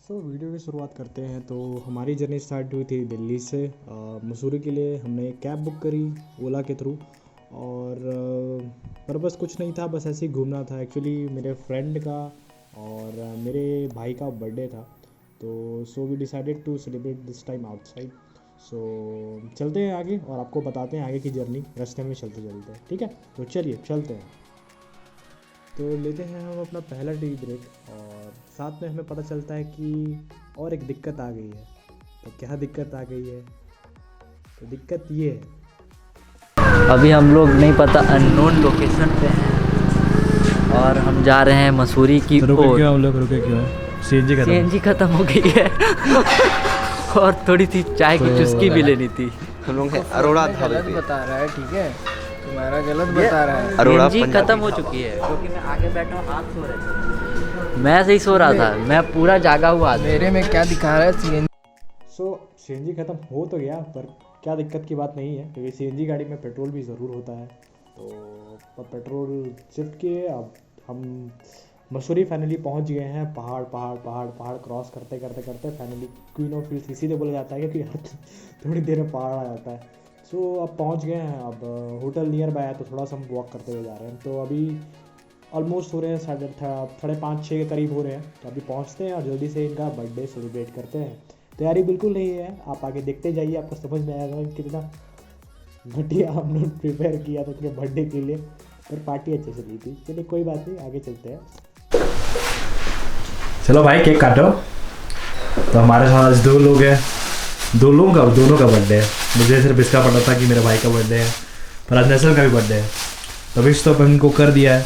Video की शुरुआत करते हैं। तो हमारी जर्नी स्टार्ट हुई थी दिल्ली से मसूरी के लिए। हमने एक कैब बुक करी ओला के थ्रू और पर्पस कुछ नहीं था, बस ऐसे ही घूमना था। एक्चुअली मेरे फ्रेंड का और मेरे भाई का बर्थडे था, तो we decided to celebrate this time outside. चलते हैं आगे और आपको बताते हैं आगे की जर्नी रास्ते में चलते चलते। ठीक है, तो चलिए चलते हैं। तो लेते हैं हम अपना पहला टी ब्रेक और साथ में हमें पता चलता है कि और एक दिक्कत आ गई है। तो क्या दिक्कत आ गई है? तो दिक्कत ये है, अभी हम लोग नहीं पता अननोन लोकेशन पे हैं और हम जा रहे हैं मसूरी की ओर। क्यों हम लोग रुके क्यों? सीएनजी खत्म हो गई है और थोड़ी सी चाय की चुस्की भी लेनी थी। हम लोग अरोड़ा गलत बता रहा है, ठीक है, तुम्हारा गलत बता रहा है। सीएनजी खत्म हो चुकी है क्योंकि मैं आगे बैठा हूँ, आप सो रहे थे। मैं सही सो रहा था, मैं पूरा जागा हुआ था। मेरे में क्या दिखा रहा है सीएनजी? सीएनजी ख़त्म हो तो गया, पर क्या दिक्कत की बात नहीं है क्योंकि सीएनजी गाड़ी में पेट्रोल भी ज़रूर होता है। तो पेट्रोल शिफ्ट किए, अब हम मसूरी फाइनली पहुंच गए हैं। पहाड़ क्रॉस करते करते करते फाइनली क्वीन ऑफ हिल्स इसीलिए बोला जाता है क्योंकि थोड़ी देर में पहाड़ आ जाता है। अब पहुंच गए हैं। अब होटल नियर बाय है तो थोड़ा सा हम वॉक करते हुए जा रहे हैं। तो अभी ऑलमोस्ट हो रहे हैं 5:30-6 के करीब हो रहे हैं। तो अभी पहुंचते हैं और जल्दी से इनका बर्थडे सेलिब्रेट करते हैं। तैयारी बिल्कुल नहीं है, आप आगे देखते जाइए, आपको समझ में आएगा कितना घटिया हमने प्रिपेयर किया था अपने बर्थडे के लिए, पर पार्टी अच्छे से ली थी। चलिए कोई बात नहीं, आगे चलते हैं। चलो भाई केक काटो। तो हमारे साथ आज दोनों का बर्थडे है। मुझे सिर्फ इसका पता था कि मेरे भाई का बर्थडे है, पर आज नैसल का भी बर्थडे है। तो विश तो अपन को कर दिया है।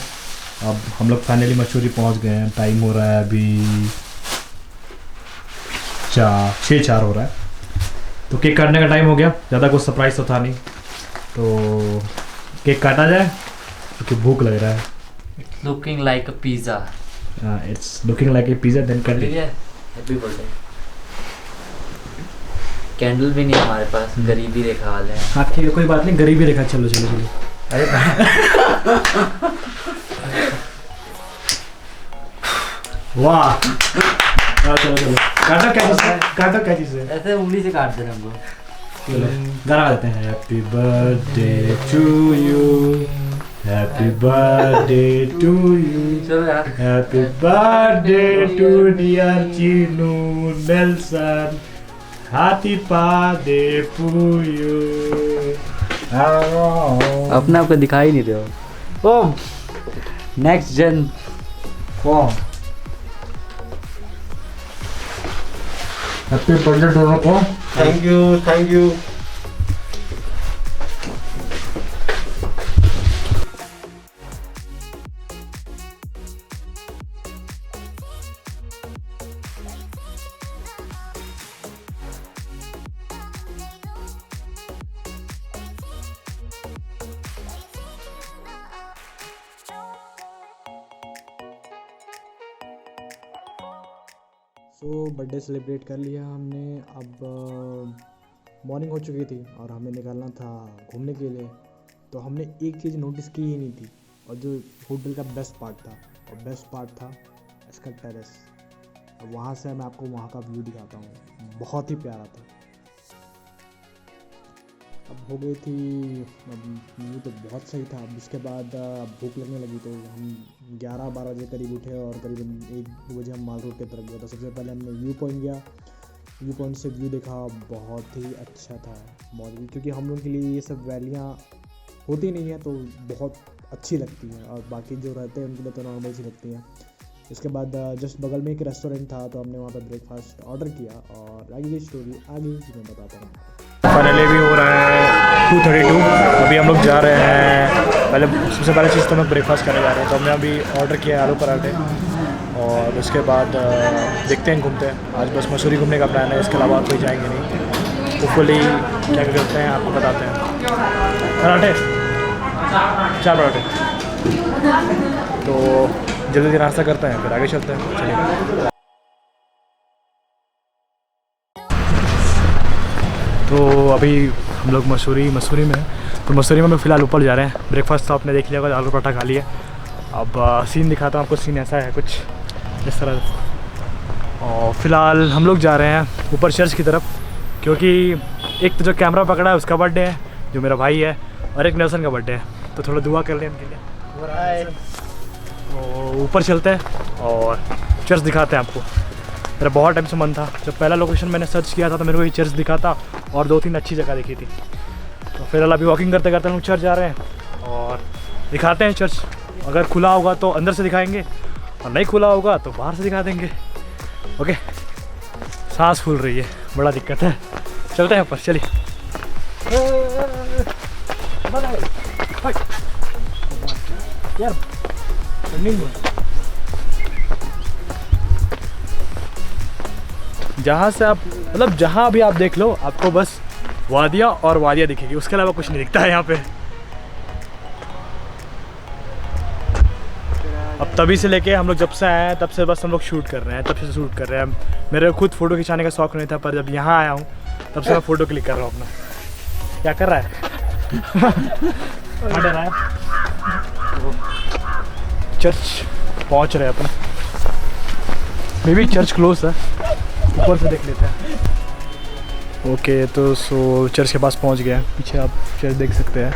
अब हम लोग फाइनली मसूरी पहुंच गए हैं। टाइम हो रहा है अभी 6:04 हो रहा है। तो केक काटने का टाइम हो गया। ज़्यादा कुछ सरप्राइज तो था नहीं, तो केक काटा जाए क्योंकि भूख लग रहा है। Looking like a pizza. It's looking like a pizza. Then cut it. Happy birthday. Candle भी नहीं हमारे पास, गरीबी रेखा वाले हैं। हाँ ठीक है, कोई बात नहीं, गरीबी रेखा। चलो अरे वाह, चलो काटो क्या चीज़ है। ऐसे उंगली से काट दे रहे हम लोग। चलो गाना गाते हैं। Happy birthday to you, happy birthday to you, चलो यार। Happy birthday to dear Chinu Nelson, हाथी पादे पूयू। अपने आपको दिखाई नहीं रहे हो। ओम नेक्स्ट जेन कौन? हैप्पी बर्थडे दोनों को। Thank you. बर्थडे सेलिब्रेट कर लिया हमने। अब मॉर्निंग हो चुकी थी और हमें निकलना था घूमने के लिए। तो हमने एक चीज़ नोटिस की ही नहीं थी, और जो होटल का बेस्ट पार्ट था इसका टेरेस। अब वहाँ से मैं आपको वहाँ का व्यू दिखाता हूँ, बहुत ही प्यारा था। अब हो गई थी, अब व्यू तो बहुत सही था। अब इसके बाद भूख लगने लगी तो हम 11-12 बजे करीब उठे और करीबन 1-2 बजे हम माल रोड की तरफ गए। तो सबसे पहले हमने व्यू पॉइंट गया। व्यू पॉइंट से व्यू देखा, बहुत ही अच्छा था। बहुत, क्योंकि हम लोग के लिए ये सब वैलियाँ होती नहीं है तो बहुत अच्छी लगती हैं, और बाकी जो रहते हैं उनके लिए तो नॉर्मल सी लगती हैं। इसके बाद जस्ट बगल में एक रेस्टोरेंट था तो हमने वहाँ पर ब्रेकफास्ट ऑर्डर किया और आगे की स्टोरी आगे मैं बताता हूँ। फाइनली भी हो रहा है 2:32। अभी हम लोग जा रहे हैं। सबसे पहले चीज़ तो हम लोग ब्रेकफास्ट करने जा रहे हैं। तो हमने अभी ऑर्डर किया आलू पराठे और उसके बाद देखते हैं, घूमते हैं। आज बस मसूरी घूमने का प्लान है, इसके अलावा कोई जाएंगे नहीं। तो फुली क्या करते हैं आपको बताते हैं। पराठे 4 पराठे। तो जल्दी नाश्ता करते हैं फिर आगे चलते हैं। चलिए। तो अभी हम लोग मसूरी में हैं। तो मसूरी में फ़िलहाल ऊपर जा रहे हैं। ब्रेकफास्ट तो आपने देख लिया होगा, आलू पराठा खा लिया। अब सीन दिखाता हूँ आपको। सीन ऐसा है कुछ इस तरह। और फिलहाल हम लोग जा रहे हैं ऊपर चर्च की तरफ, क्योंकि एक तो जो कैमरा पकड़ा है उसका बर्थडे है, जो मेरा भाई है, और एक नेल्सन का बर्थडे है, तो थोड़ा दुआ कर लें उनके लिए। तो ऊपर चलते हैं और चर्च दिखाते हैं आपको। मेरा बहुत टाइम से मन था, जब पहला लोकेशन मैंने सर्च किया था तो मेरे को ये चर्च दिखा था और 2-3 अच्छी जगह दिखी थी। तो फिलहाल अभी वॉकिंग करते करते हम लोग चर्च जा रहे हैं और दिखाते हैं चर्च। अगर खुला होगा तो अंदर से दिखाएंगे और नहीं खुला होगा तो बाहर से दिखा देंगे। ओके, सांस फूल रही है, बड़ा दिक्कत है। चलते हैं ऊपर, चलिए। यार जहाँ से आप मतलब जहाँ भी आप देख लो आपको बस वादियाँ और वादियाँ दिखेगी, उसके अलावा कुछ नहीं दिखता है यहाँ पे। अब तभी से लेके हम लोग जब से आए हैं तब से बस हम लोग शूट कर रहे हैं, तब से शूट कर रहे हैं। मेरे खुद फ़ोटो खिंचाने का शौक़ नहीं था, पर जब यहाँ आया हूँ तब से मैं फ़ोटो क्लिक कर रहा हूँ अपना। क्या कर रहा है? कहाँ रहा है? चर्च पहुँच रहे हैं अपना। मे बी चर्च क्लोज है, ऊपर से देख लेते हैं। ओके, तो सो चर्च के पास पहुँच गए हैं। पीछे आप चर्च देख सकते हैं।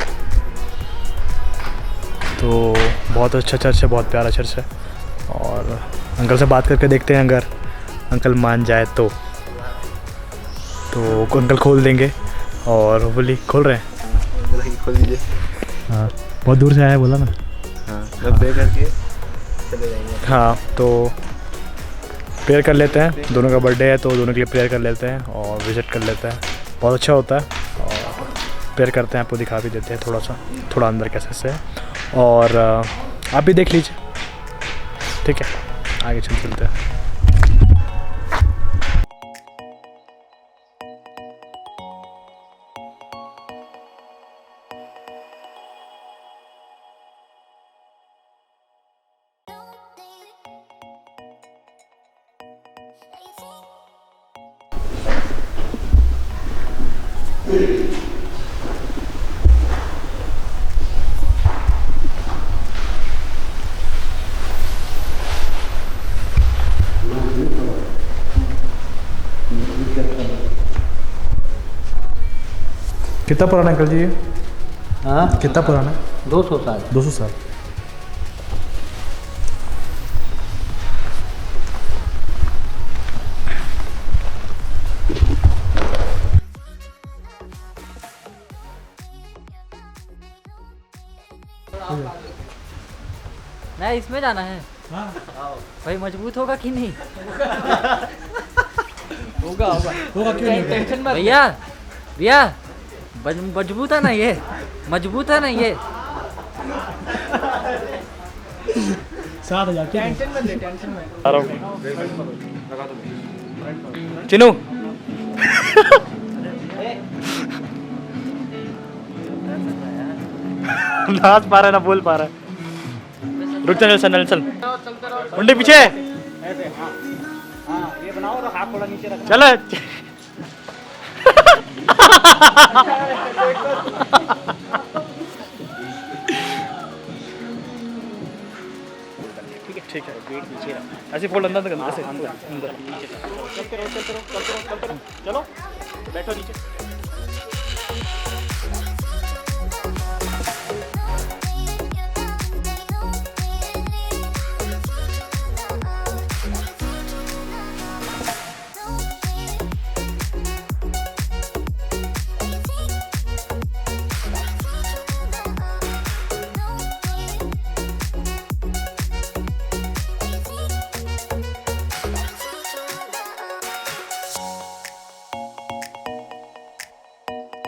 तो बहुत अच्छा चर्च है, बहुत प्यारा चर्च है। और अंकल से बात करके देखते हैं, अगर अंकल मान जाए तो अंकल खोल देंगे। और बोली खोल रहे हैं, खोल दीजिए। हाँ, बहुत दूर से आया है बोला ना। हाँ, तब पे करके चले जाएंगे। हाँ, तो प्रेयर कर लेते हैं। दोनों का बर्थडे है तो दोनों के लिए प्रेयर कर लेते हैं और विज़िट कर लेते हैं। बहुत अच्छा होता है। और प्रेयर करते हैं, आपको दिखा भी देते हैं थोड़ा अंदर कैसे से है। और आप भी देख लीजिए, ठीक है। आगे चलते हैं। कितना पुराना अंकल जी? हाँ, कितना पुराना? 200 साल। 200 साल। नहीं, इसमें जाना है। हाँ, भाई मजबूत होगा कि नहीं? होगा क्यों नहीं? टेंशन मत। भैया मजबूत है ना ये? मजबूत है ना ये? 7,000। टेंशन मत ले, टेंशन मत। चिनू नाच पा रहा है ना बोल पा रहा है। रुक जा नेल्सन, मुंडे पीछे। ये बनाओ तो हाथ थोड़ा नीचे रखना। चलो। ठीक है, वेट नीचे रख। ऐसे फोल्ड अंदर करना, ऐसे अंदर। चलते रहो, बैठो नीचे।